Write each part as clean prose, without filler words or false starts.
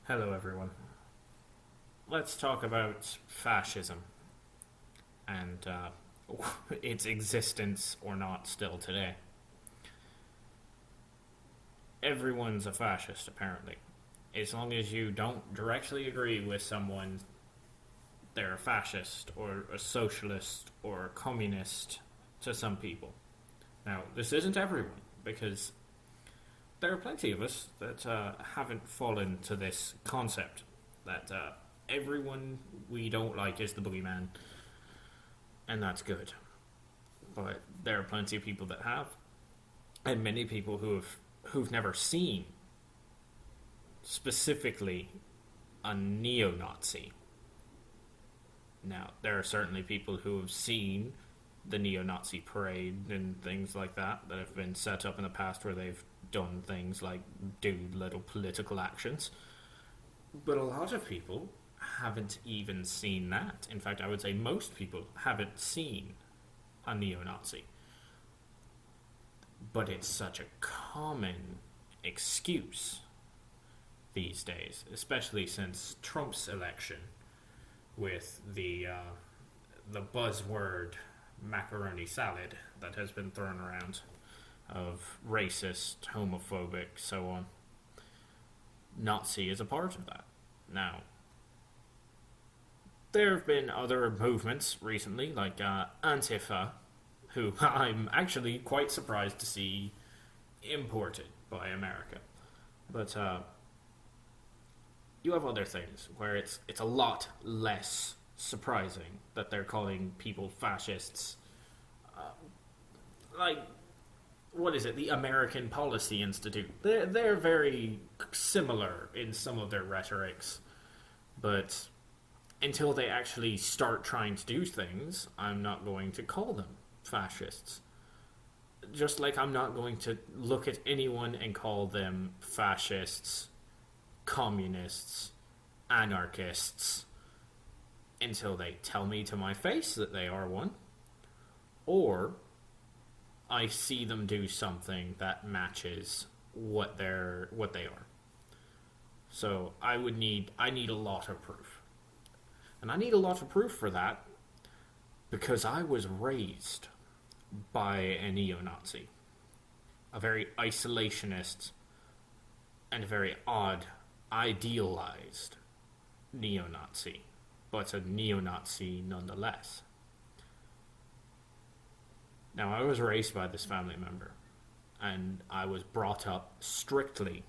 Hello, everyone. Let's talk about fascism and its existence or not still today. Everyone's a fascist, apparently. As long as you don't directly agree with someone, they're a fascist or a socialist or a communist to some people. Now, this isn't everyone, because there are plenty of us that haven't fallen to this concept that everyone we don't like is the boogeyman, and that's good. But there are plenty of people that have, and many people who've never seen specifically a neo-Nazi. Now, there are certainly people who have seen the neo-Nazi parade and things like that have been set up in the past where they've done things like do little political actions. But a lot of people haven't even seen that. In fact, I would say most people haven't seen a neo-Nazi. But it's such a common excuse these days, especially since Trump's election, with the buzzword macaroni salad that has been thrown around of racist, homophobic, so on. Nazi is a part of that. Now, there have been other movements recently, like anti-sjw, who I'm actually quite surprised to see imported by America. But you have other things where it's a lot less surprising that they're calling people fascists. Like, what is it? The American Policy Institute. They're very similar in some of their rhetorics, but until they actually start trying to do things, I'm not going to call them fascists. Just like I'm not going to look at anyone and call them fascists, communists, anarchists, until they tell me to my face that they are one, or I see them do something that matches what they are. So I need a lot of proof. And I need a lot of proof for that because I was raised by a neo-Nazi. A very isolationist and a very odd, idealized neo-Nazi, but a neo-Nazi nonetheless. Now, I was raised by this family member, and I was brought up strictly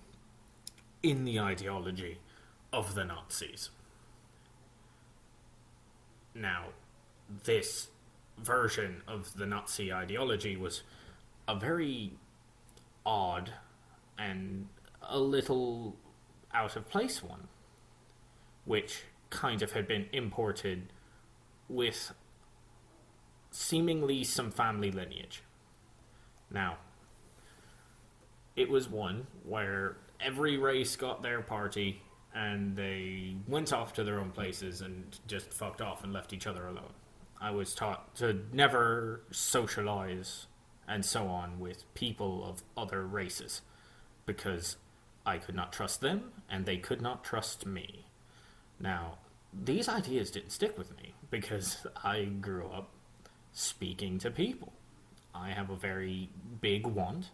in the ideology of the Nazis. Now, this version of the Nazi ideology was a very odd and a little out of place one, which kind of had been imported with seemingly some family lineage. Now, it was one where every race got their party and they went off to their own places and just fucked off and left each other alone. I was taught to never socialize and so on with people of other races because I could not trust them and they could not trust me. Now, these ideas didn't stick with me because I grew up speaking to people. I have a very big want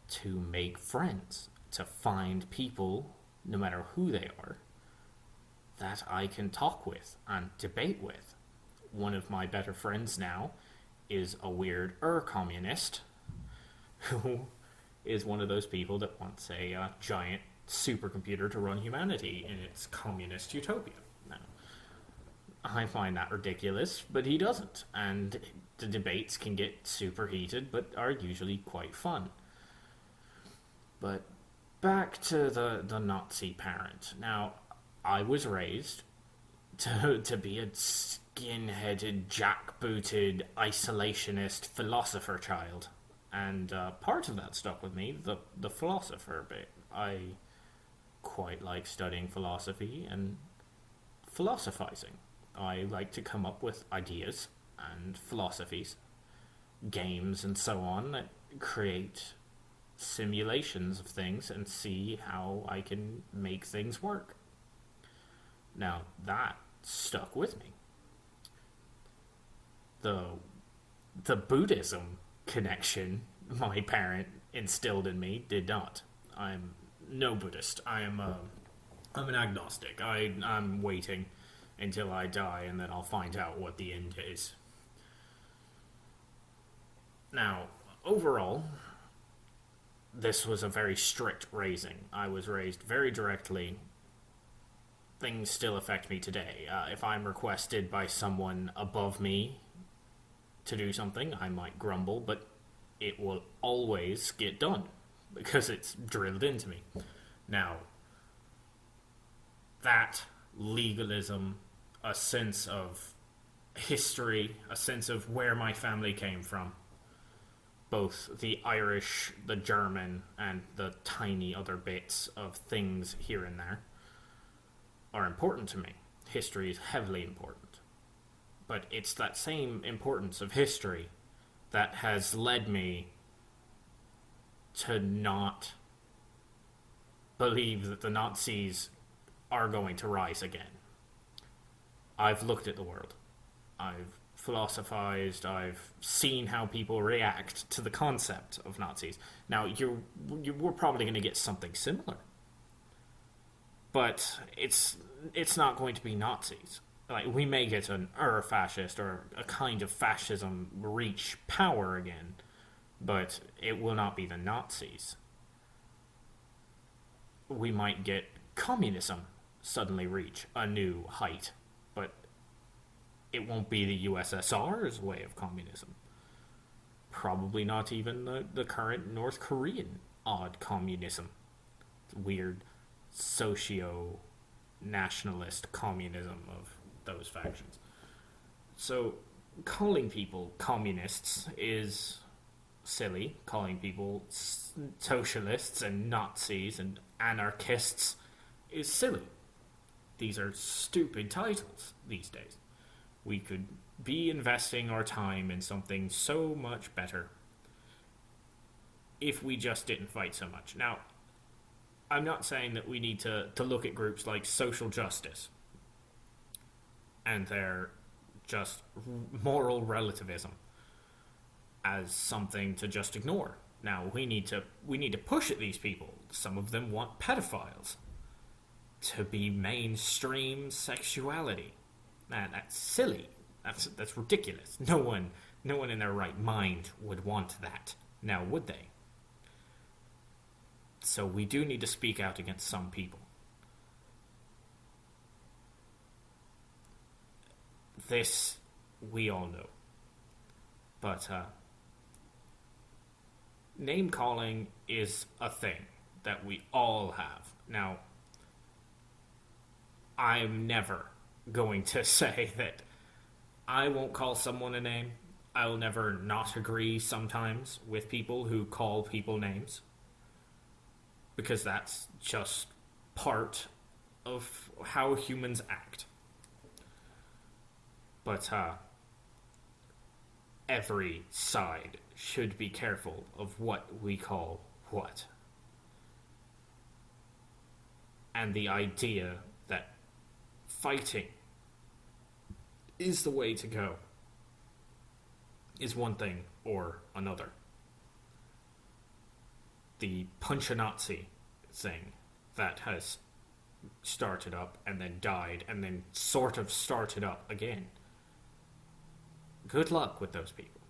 to make friends, to find people, no matter who they are, that I can talk with and debate with. One of my better friends now is a weird communist who is one of those people that wants a giant supercomputer to run humanity in its communist utopia. Now, I find that ridiculous, but he doesn't, and the debates can get super heated, but are usually quite fun. But back to the Nazi parent. Now, I was raised to be a skin-headed, jackbooted, isolationist philosopher child. And part of that stuck with me, the philosopher bit. I quite like studying philosophy and philosophizing. I like to come up with ideas and philosophies, games and so on that create simulations of things and see how I can make things work. Now, that stuck with me. The Buddhism connection my parent instilled in me did not. I'm no Buddhist. I'm an agnostic. I'm waiting until I die, and then I'll find out what the end is. Now, overall, this was a very strict raising. I was raised very directly. Things still affect me today. If I'm requested by someone above me to do something, I might grumble, but it will always get done because it's drilled into me. Now, that legalism, a sense of history, a sense of where my family came from, both the Irish, the German, and the tiny other bits of things here and there, are important to me. History is heavily important. But it's that same importance of history that has led me to not believe that the Nazis are going to rise again. I've looked at the world. I've philosophized. I've seen how people react to the concept of Nazis. Now, we're probably going to get something similar. But it's not going to be Nazis. Like, we may get an fascist or a kind of fascism reach power again, but it will not be the Nazis. We might get communism suddenly reach a new height, but it won't be the USSR's way of communism. Probably not even the current North Korean odd communism. Weird socio-nationalist communism of those factions. So, calling people communists is silly. Calling people socialists and Nazis and anarchists is silly. These are stupid titles these days. We could be investing our time in something so much better if we just didn't fight so much. Now, I'm not saying that we need to look at groups like social justice and their just moral relativism as something to just ignore. Now, we need to push at these people. Some of them want pedophiles to be mainstream sexuality. That's silly. That's ridiculous. No one in their right mind would want that. Now, would they? So we do need to speak out against some people. This, we all know. But, name-calling is a thing that we all have. Now, I'm never going to say that I won't call someone a name. I'll never not agree sometimes with people who call people names, because that's just part of how humans act. But every side should be careful of what we call what. And the idea that fighting is the way to go is one thing or another. The punch-a-Nazi thing that has started up and then died and then sort of started up again. Good luck with those people.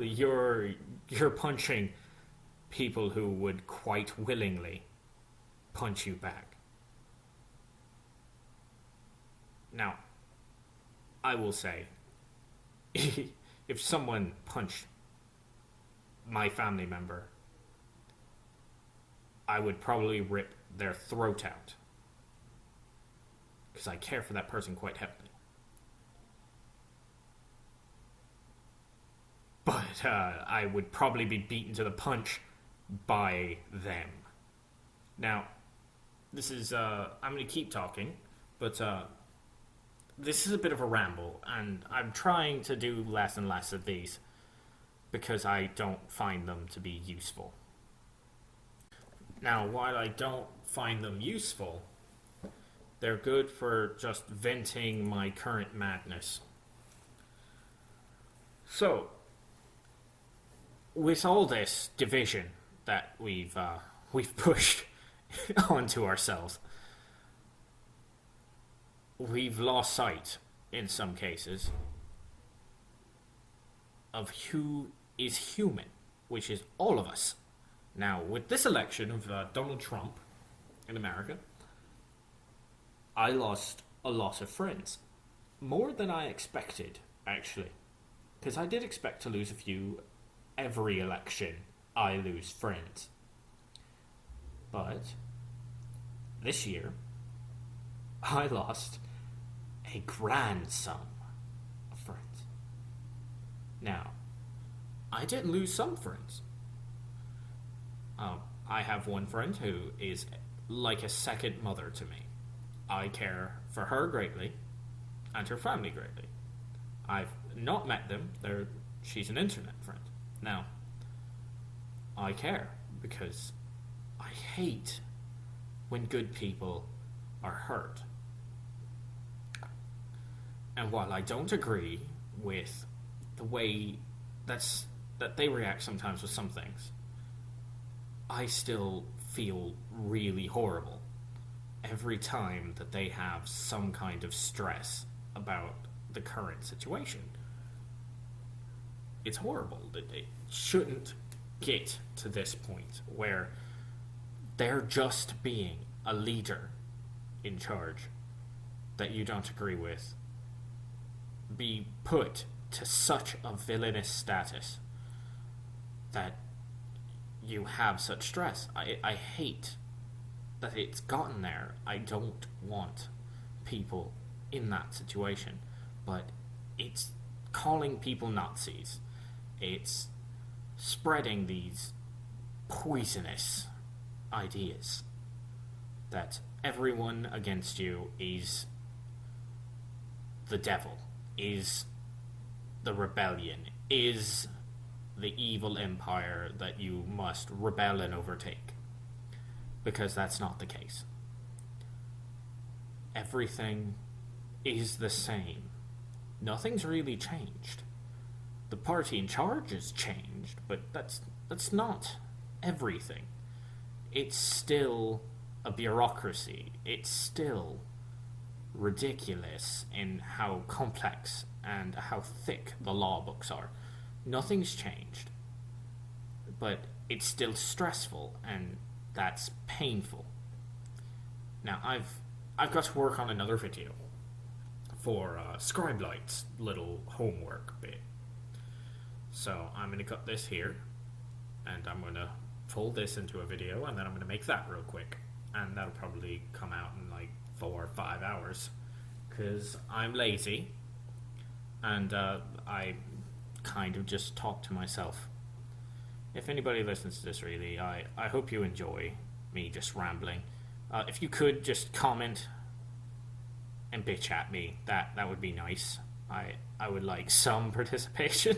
You're punching people who would quite willingly punch you back. Now, I will say, if someone punched my family member, I would probably rip their throat out, because I care for that person quite heavily. But I would probably be beaten to the punch by them. Now, this is, I'm going to keep talking, but this is a bit of a ramble, and I'm trying to do less and less of these because I don't find them to be useful. Now, while I don't find them useful, They're good for just venting my current madness. So, with all this division that we've pushed onto ourselves, we've lost sight, in some cases, of who is human, which is all of us. Now, with this election of Donald Trump in America, I lost a lot of friends. More than I expected, actually. Because I did expect to lose a few every election. I lose friends. But this year, I lost a grand sum of friends. Now, I did lose some friends. I have one friend who is like a second mother to me. I care for her greatly, and her family greatly. I've not met them. She's an internet friend. Now, I care because I hate when good people are hurt. And while I don't agree with the way that they react sometimes with some things, I still feel really horrible every time that they have some kind of stress about the current situation. It's horrible. It shouldn't get to this point where they're just being a leader in charge that you don't agree with be put to such a villainous status that you have such stress. I hate that it's gotten there. I don't want people in that situation, but it's calling people Nazis. It's spreading these poisonous ideas that everyone against you is the devil, is the rebellion, is the evil empire that you must rebel and overtake. Because that's not the case. Everything is the same. Nothing's really changed. The party in charge has changed, but that's not everything. It's still a bureaucracy. It's still ridiculous in how complex and how thick the law books are. Nothing's changed, but it's still stressful, and that's painful. Now, I've got to work on another video for Scribelight's little homework bit. So I'm going to cut this here, and I'm going to fold this into a video, and then I'm going to make that real quick. And that'll probably come out in like 4 or 5 hours, because I'm lazy, and I kind of just talk to myself. If anybody listens to this, really, I hope you enjoy me just rambling. If you could just comment and bitch at me, that would be nice. I would like some participation.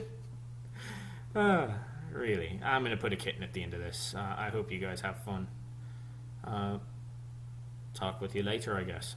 Really, I'm going to put a kitten at the end of this. I hope you guys have fun. Talk with you later, I guess.